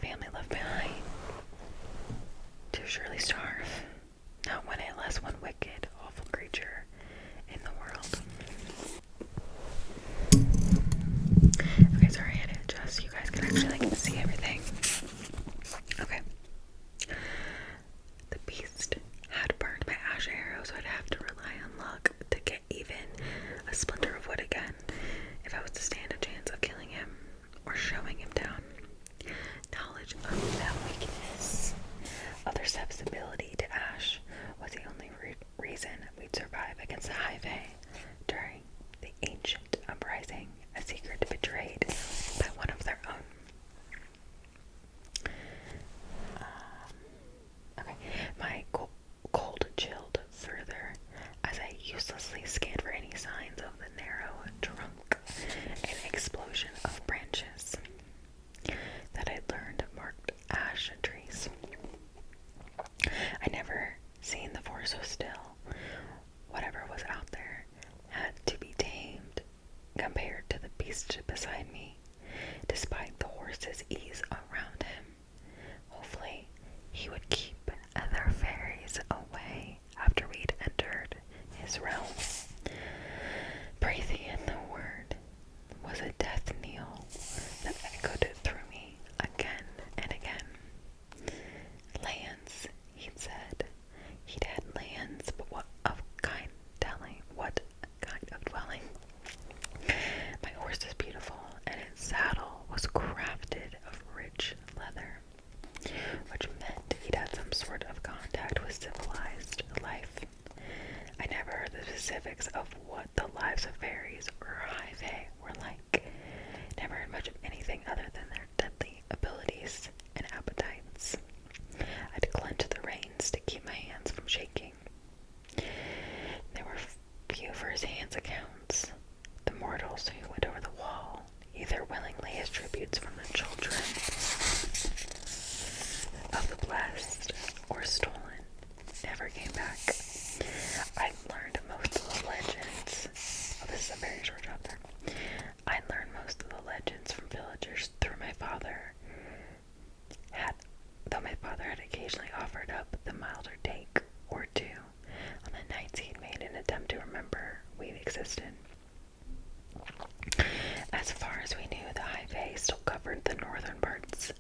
family left behind to surely starve, not one it less one wicked, awful creature in the world. Okay, sorry, I had to adjust so you guys can actually see everything. Okay. The beast had burned my ash arrow, so I'd have to rely on luck to get even a splinter of wood again if I was to stand a chance of killing him or showing him down. Knowledge of that weakness, of their susceptibility to ash, was the only reason we'd survive against the Hiiii during the ancient uprising, a secret betrayed by one of their own. Okay, my cold chilled further as I uselessly scanned for any signs of the narrow trunk and explosion of branches that I'd learned marked ash trees. I'd never seen the forest so still. Whatever was out there had to be tamed compared to the beast beside me, despite the horse's ease around him. Hopefully, he would keep other fairies away after we'd entered his realm. Breathing in the word was a death knell that echoed through me again and again. Lands, he'd said. He'd had lands, but what kind of dwelling? My horse is beautiful, and its saddle was crafted of rich leather, which meant he'd had some sort of contact with civilized life. I never heard the specifics of what the lives of fairies or Hiiii were like. Never heard much of anything other than their deadly abilities and appetites. I'd clench the reins to keep my hands from shaking. There were few first-hand accounts. The mortals who went over the wall, either willingly as tributes from the children of the blessed or stolen, never came back. I learned most of the legends. Oh, this is a very short chapter. I learned most of the legends from villagers through my father. Though my father had occasionally offered up the milder take or two on the nights he'd made an attempt to remember we existed. As far as we knew, the Hiiii still covered the northern parts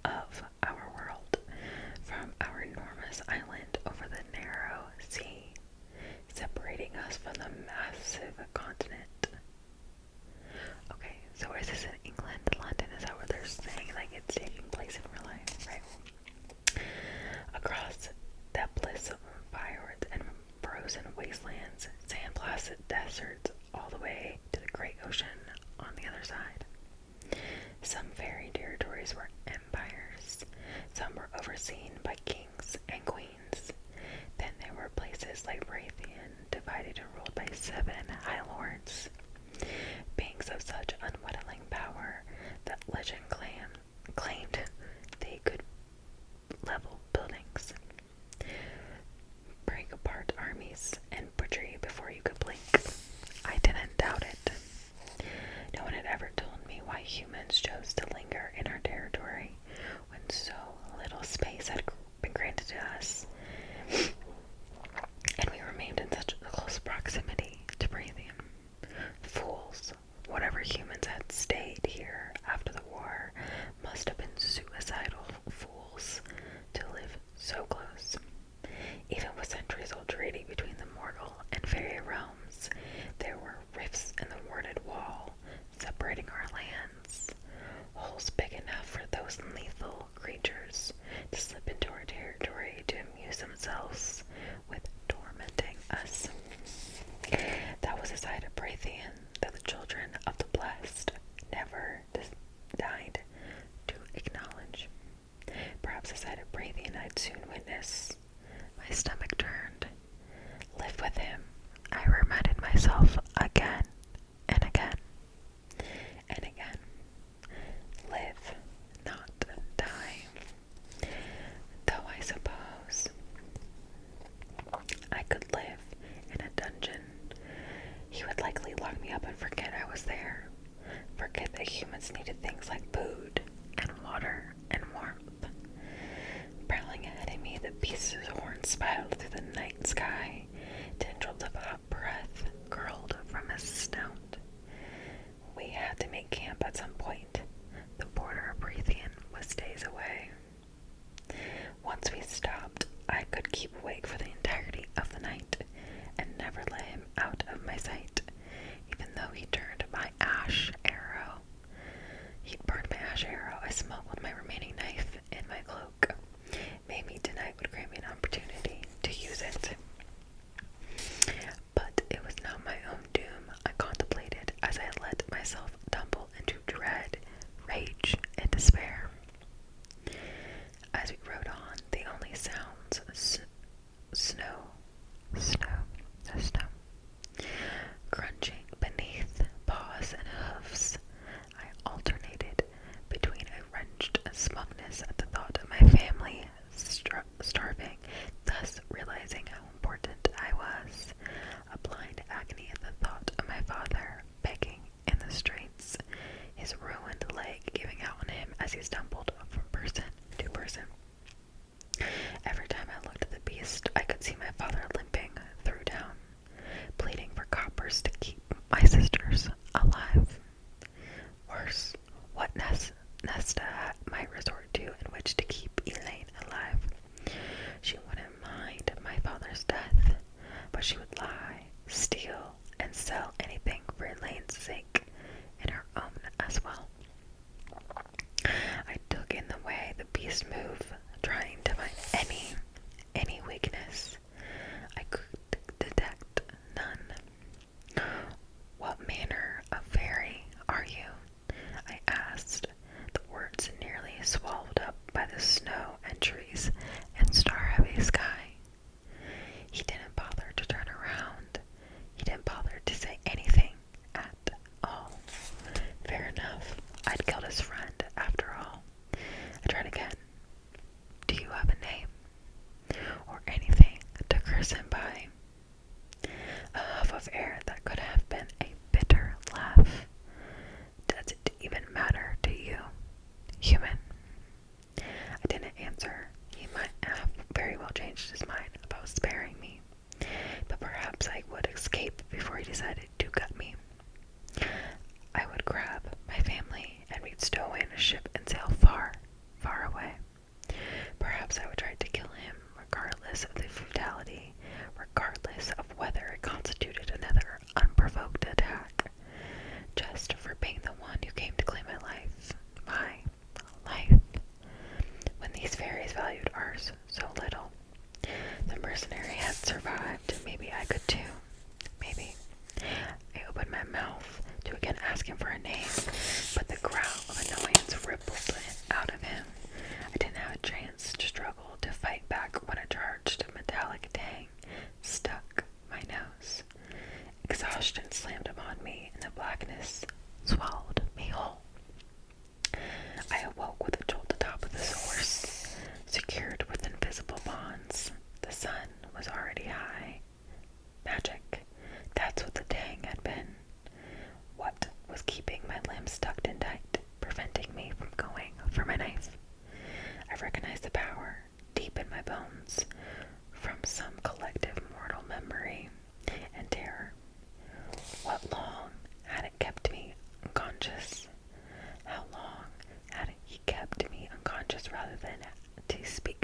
of our world, from our enormous island over the narrow sea, separating us from the massive continent. Okay, so is this in England, London? Is that what they're saying? Like it's taking place in real life, right? Across depthless fjords and frozen wastelands, sand-blasted deserts, all the way to the great ocean on the other side. Some fairy territories were empires. Some were overseen by kings and queens. Then there were places like Raytheon, divided and ruled by 7 high lords, beings of such unwilling power that legend claimed they could level buildings, break apart armies, and butcher you before you could blink. I didn't doubt it. No one had ever told me why humans chose to linger in our territory when so little space had been granted to us, and we remained in such close proximity to breathing. Fools, whatever humans had stayed here after the war, must have been suicidal fools to live so close. Even with centuries-old treaty between the mortal and fairy realms, there were rifts in the warded wall separating our lands, holes big enough for those lethal creatures to slip into our territory to amuse themselves with tormenting us. That was a side of Brathian that the children of the blessed never died to acknowledge. Perhaps a side of Brathian I'd soon witness. My stomach turned. Live with him, I reminded myself again and again and again. Live, not die. Though I suppose I could live in a dungeon. He would likely lock me up spiraled through the night sky. Tendrils of hot breath curled from his snout. We had to make camp at some point. The border of Breathian was days away. Once we stopped, I could keep awake for the entirety of the night and never let him out of my sight, even though he turned my ash arrow. He'd burned my ash arrow. I smuggled my remaining knife in my cloak. Maybe tonight would grant me an opportunity to use it. But it was not my own doom I contemplated as I let myself tumble into dread, rage, and despair. As we rode on, the only sounds snow, crunching beneath paws and hoofs. I alternated between a wrenched smugness at the thought of my family starving, thus realizing how important I was, a blind agony at the thought of my father begging in the streets, his ruined leg giving out on him as he stumbled from person to person. Every time I looked at the beast, I could see my father limping through town, pleading for coppers to keep my sisters alive. Worse, what Nesta might resort to in which to keep Elaine alive. She wouldn't mind my father's death, but she would lie, steal, and sell anything for Elaine's sake, and her own as well. I took in the way the beast moved, trying to find any weakness. I could detect none. What manner of fairy are you? I asked, the words nearly swallowed up by the snow and trees and star-heavy sky. He didn't bother to turn around. He didn't bother to say anything at all. Fair enough. I'd killed his friend, after all. I tried again. Do you have a name? Or anything to curse him by? A huff of air that could have been a bitter laugh. Does it even matter to you, human? I didn't answer. He might have very well changed his mind about sparing me, but perhaps I would escape before he decided to gut me. I would grab my family and we'd stow away in a ship and sail far, far away. Perhaps I would try to kill him regardless of the futility, regardless of whether it constituted another unprovoked attack, just for being the one who came to claim my life. My life. When these fairies valued ours so little. The mercenary had survived. Maybe I could too. Maybe. I opened my mouth to again ask him for a name, but the growl of annoyance rippled out of him. I didn't have a chance to struggle to fight back when a charged metallic tang stuck my nose. Exhaustion slammed upon me, and the blackness swallowed me whole. I awoke with a jolt atop of this horse, secured with invisible bonds. The sun was already high. Magic. That's what the tang had been. What was keeping my limbs tucked in tight, preventing me from going for my knife? I recognized the power deep in my bones from some collective mortal memory and terror. What long had it kept me unconscious? How long had he kept me unconscious rather than to speak